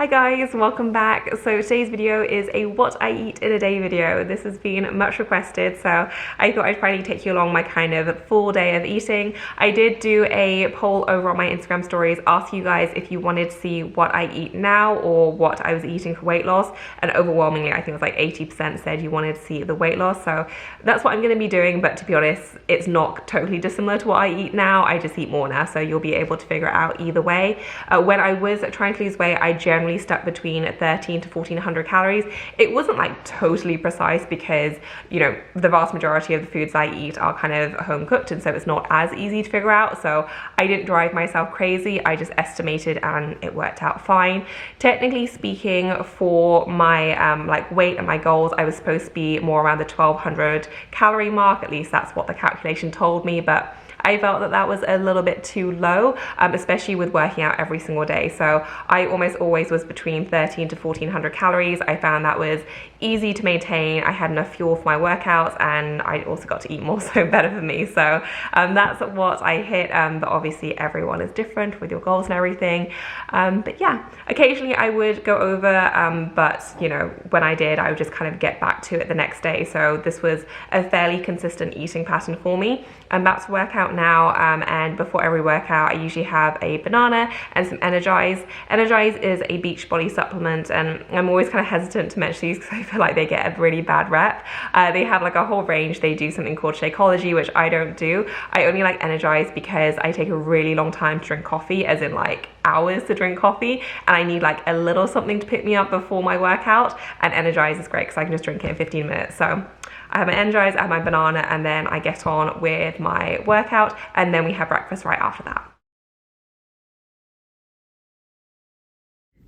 Hi guys, welcome back. So today's video is a what I eat in a day video. This has been much requested, so I thought I'd probably take you along my kind of full day of eating. I did do a poll over on my Instagram stories, ask you guys if you wanted to see what I eat now or what I was eating for weight loss, and overwhelmingly I think it was like 80% said you wanted to see the weight loss, so that's what I'm going to be doing. But to be honest, it's not totally dissimilar to what I eat now. I just eat more now, so you'll be able to figure it out either way. When I was trying to lose weight, I generally stuck between 13 to 1400 calories. It wasn't like totally precise because, you know, the vast majority of the foods I eat are kind of home cooked, and so it's not as easy to figure out. So I didn't drive myself crazy. I just estimated and it worked out fine. Technically speaking, for my like weight and my goals, I was supposed to be more around the 1200 calorie mark. At least that's what the calculation told me, but I felt that that was a little bit too low, especially with working out every single day. So I almost always was between 13 to 1400 calories. I found that was easy to maintain. I had enough fuel for my workouts, and I also got to eat more, so better for me. So that's what I hit, but obviously everyone is different with your goals and everything. But yeah, occasionally I would go over, but you know, when I did, I would just kind of get back to it the next day. So this was a fairly consistent eating pattern for me. I'm about to work out now, and before every workout I usually have a banana and some Energize. Energize is a Beachbody supplement, and I'm always kind of hesitant to mention these because I feel like they get a really bad rep. They have like a whole range. They do something called Shakeology, which I don't do. I only like Energize because I take a really long time to drink coffee, as in like hours to drink coffee, and I need like a little something to pick me up before my workout, and Energize is great because I can just drink it in 15 minutes. So I have my Energize, I have my banana, and then I get on with my workout, and then we have breakfast right after that.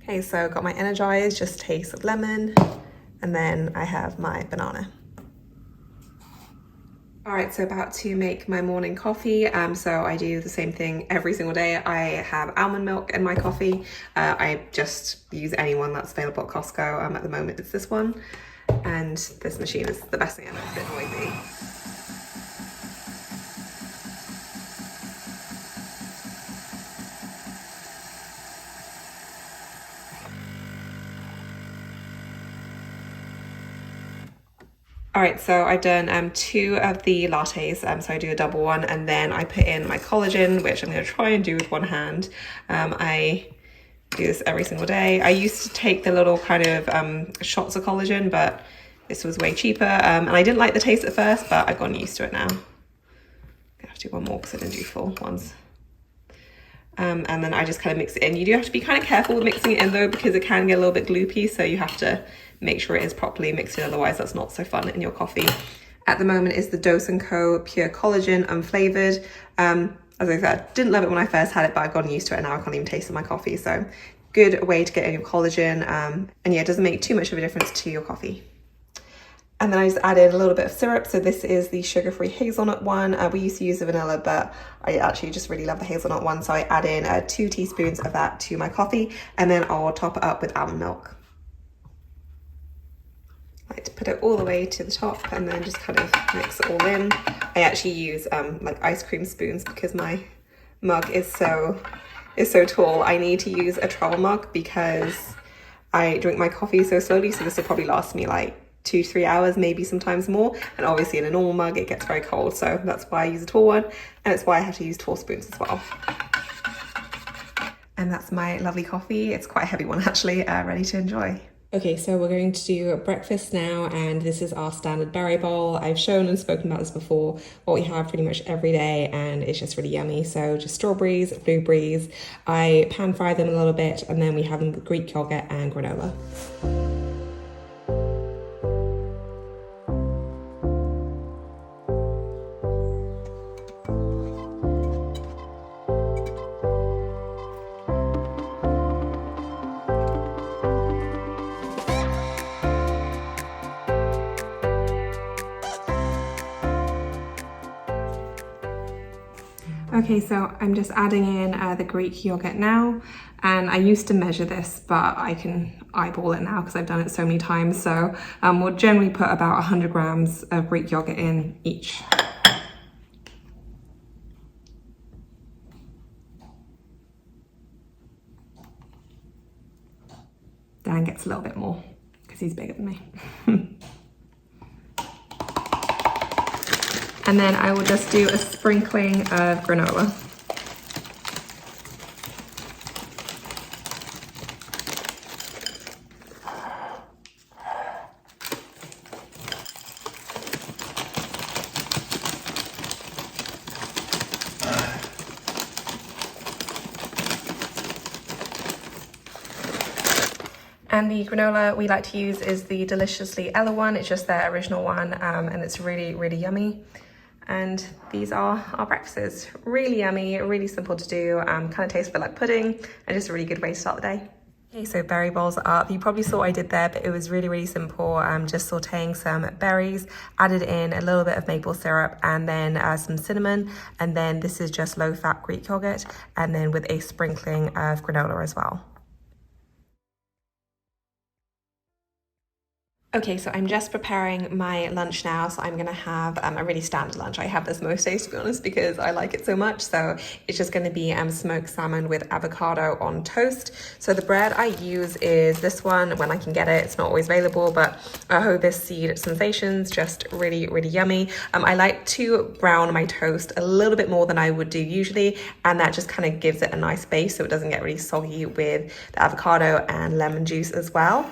Okay, so got my Energize, just taste of lemon, and then I have my banana. All right, so about to make my morning coffee. So I do the same thing every single day. I have almond milk in my coffee. I just use any one that's available at Costco. At the moment it's this one. And this machine is the best thing ever. It's a bit noisy. All right, so I've done 2 of the lattes, so I do a double one, and then I put in my collagen, which I'm going to try and do with one hand. I do this every single day. I used to take the little kind of shots of collagen, but this was way cheaper, and I didn't like the taste at first, but I've gotten used to it now. I have to do one more because I didn't do full ones. And then I just kind of mix it in. You do have to be kind of careful with mixing it in though, because it can get a little bit gloopy, so you have to make sure it is properly mixed in, otherwise that's not so fun in your coffee. At the moment is the Dose & Co Pure Collagen Unflavored. As I said, didn't love it when I first had it, but I've gotten used to it and now I can't even taste it in my coffee. So good way to get in your collagen, and yeah, it doesn't make too much of a difference to your coffee. And then I just added a little bit of syrup. So this is the sugar-free hazelnut one. We used to use the vanilla, but I actually just really love the hazelnut one. So I add in 2 teaspoons of that to my coffee, and then I'll top it up with almond milk. I like to put it all the way to the top and then just kind of mix it all in. I actually use like ice cream spoons because my mug is so tall. I need to use a travel mug because I drink my coffee so slowly. So this will probably last me like 2 to 3 hours, maybe sometimes more, and obviously in a normal mug it gets very cold, so that's why I use a tall one, and it's why I have to use tall spoons as well. And that's my lovely coffee. It's quite a heavy one actually, ready to enjoy. Okay, so we're going to do breakfast now, and this is our standard berry bowl. I've shown and spoken about this before, what we have pretty much every day, and it's just really yummy. So just strawberries, blueberries, I pan fry them a little bit, and then we have them with Greek yogurt and granola. Okay, so I'm just adding in the Greek yogurt now, and I used to measure this, but I can eyeball it now because I've done it so many times. So we'll generally put about 100 grams of Greek yogurt in each. Dan gets a little bit more because he's bigger than me. And then I will just do a sprinkling of granola. And the granola we like to use is the Deliciously Ella one. It's just their original one, and it's really, really yummy. And these are our breakfasts. Really yummy, really simple to do, kind of tastes a bit like pudding, and just a really good way to start the day. Okay, so berry bowls are up. You probably saw what I did there, but it was really, really simple. Just sauteing some berries, added in a little bit of maple syrup, and then some cinnamon. And then this is just low-fat Greek yogurt, and then with a sprinkling of granola as well. Okay, so I'm just preparing my lunch now, so I'm gonna have a really standard lunch. I have this most days, to be honest, because I like it so much. So it's just gonna be smoked salmon with avocado on toast. So the bread I use is this one when I can get it. It's not always available, but Hovis Seed Sensations, just really, really yummy. I like to brown my toast a little bit more than I would do usually, and that just kind of gives it a nice base so it doesn't get really soggy with the avocado and lemon juice as well.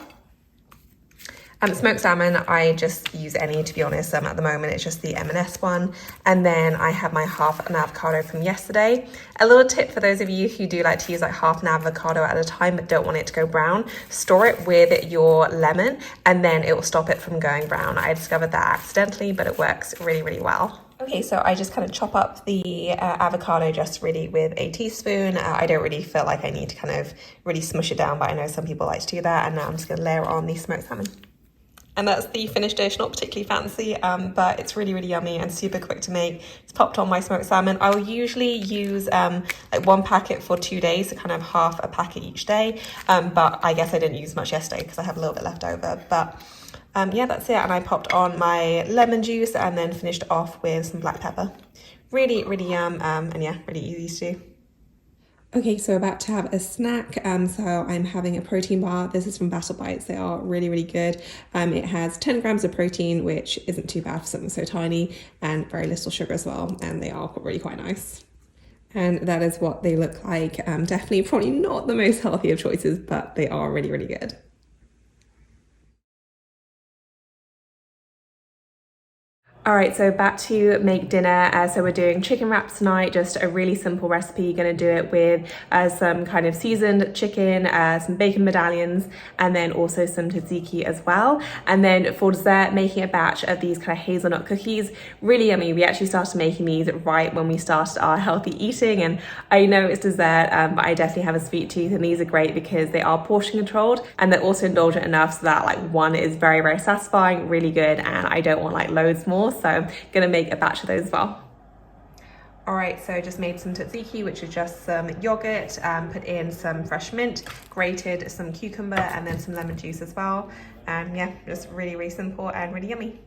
Smoked salmon, I just use any, to be honest. At the moment, it's just the M&S one. And then I have my half an avocado from yesterday. A little tip for those of you who do like to use like half an avocado at a time but don't want it to go brown, store it with your lemon and then it will stop it from going brown. I discovered that accidentally, but it works really, really well. Okay, so I just kind of chop up the avocado just really with a teaspoon. I don't really feel like I need to kind of really smush it down, but I know some people like to do that. And now I'm just gonna layer on the smoked salmon. And that's the finished dish, not particularly fancy, but it's really, really yummy and super quick to make. It's popped on my smoked salmon. I will usually use like one packet for 2 days, so kind of half a packet each day. But I guess I didn't use much yesterday because I have a little bit left over. But yeah, that's it. And I popped on my lemon juice and then finished off with some black pepper. Really, really yum, and yeah, really easy to do. Okay, so about to have a snack. So I'm having a protein bar. This is from Battle Bites. They are really, really good. It has 10 grams of protein, which isn't too bad for something so tiny, and very little sugar as well. And they are really quite nice. And that is what they look like. Definitely probably not the most healthy of choices, but they are really, really good. All right, so back to make dinner. So we're doing chicken wraps tonight, just a really simple recipe. Gonna do it with some kind of seasoned chicken, some bacon medallions, and then also some tzatziki as well. And then for dessert, making a batch of these kind of hazelnut cookies. Really yummy. We actually started making these right when we started our healthy eating, and I know it's dessert, but I definitely have a sweet tooth, and these are great because they are portion controlled, and they're also indulgent enough so that like one is very, very satisfying, really good, and I don't want like loads more. So I'm gonna make a batch of those as well. All right, so I just made some tzatziki, which is just some yogurt, put in some fresh mint, grated some cucumber, and then some lemon juice as well. And yeah, just really, really simple and really yummy.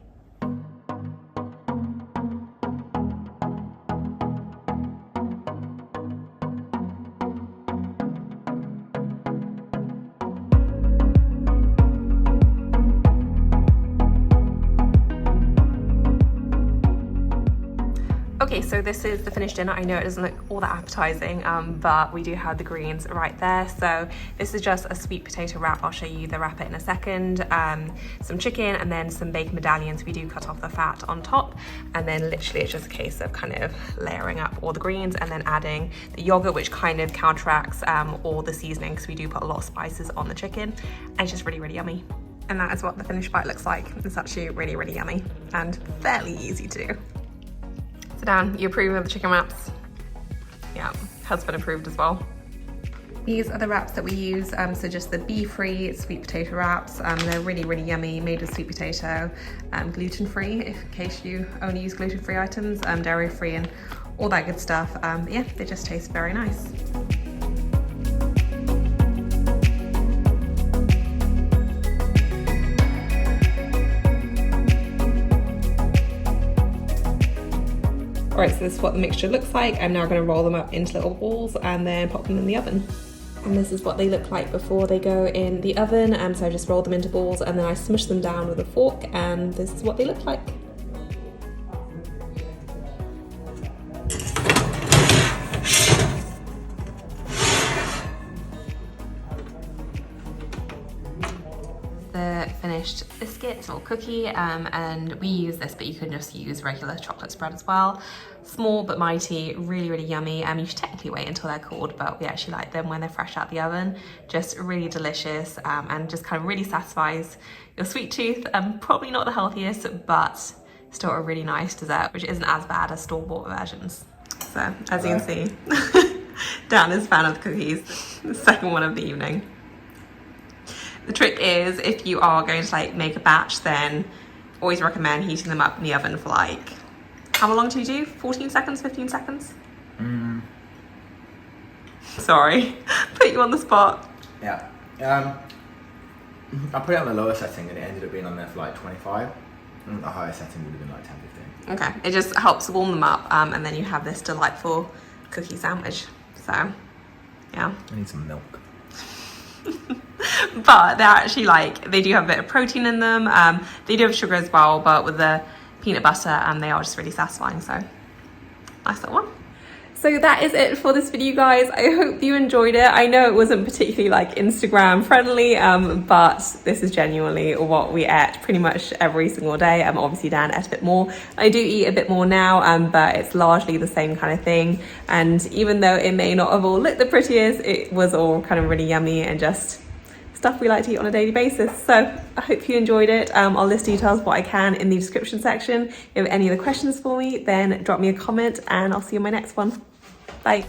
Okay, so this is the finished dinner. I know it doesn't look all that appetizing, but we do have the greens right there. So this is just a sweet potato wrap. I'll show you the wrapper in a second. Some chicken and then some bacon medallions. We do cut off the fat on top. And then literally it's just a case of kind of layering up all the greens and then adding the yogurt, which kind of counteracts all the seasoning because we do put a lot of spices on the chicken. And it's just really, really yummy. And that is what the finished bite looks like. It's actually really, really yummy and fairly easy to do. Dan, you approve of the chicken wraps? Yeah, husband approved as well. These are the wraps that we use, so just the beef-free sweet potato wraps. They're really, really yummy, made with sweet potato, gluten-free, in case you only use gluten-free items, dairy-free and all that good stuff. Yeah, they just taste very nice. All right, so this is what the mixture looks like. I'm now going to roll them up into little balls and then pop them in the oven. And this is what they look like before they go in the oven. And so I just roll them into balls and then I smush them down with a fork, and this is what they look like. The finished biscuits or cookie, and we use this, but you can just use regular chocolate spread as well. Small but mighty, really, really yummy. You should technically wait until they're cooled, but we actually like them when they're fresh out the oven. Just really delicious, and just kind of really satisfies your sweet tooth. Probably not the healthiest, but still a really nice dessert, which isn't as bad as store-bought versions. So as you can see, Dan is a fan of the cookies. The second one of the evening. The trick is, if you are going to like make a batch, then always recommend heating them up in the oven for like, how long do you do? 14 seconds, 15 seconds? Sorry, put you on the spot. Yeah. I put it on the lower setting and it ended up being on there for like 25. The higher setting would have been like 10, 15. Okay, it just helps warm them up, and then you have this delightful cookie sandwich. So, yeah. I need some milk. But they're actually like, they do have a bit of protein in them. They do have sugar as well, but with the peanut butter, they are just really satisfying. So nice little one. So that is it for this video, guys. I hope you enjoyed it. I know it wasn't particularly like Instagram friendly, but this is genuinely what we ate pretty much every single day. Obviously Dan ate a bit more. I do eat a bit more now, but it's largely the same kind of thing. And even though it may not have all looked the prettiest, it was all kind of really yummy and just stuff we like to eat on a daily basis. So I hope you enjoyed it. I'll list details what I can in the description section. If you have any other questions for me, then drop me a comment and I'll see you in my next one. Bye.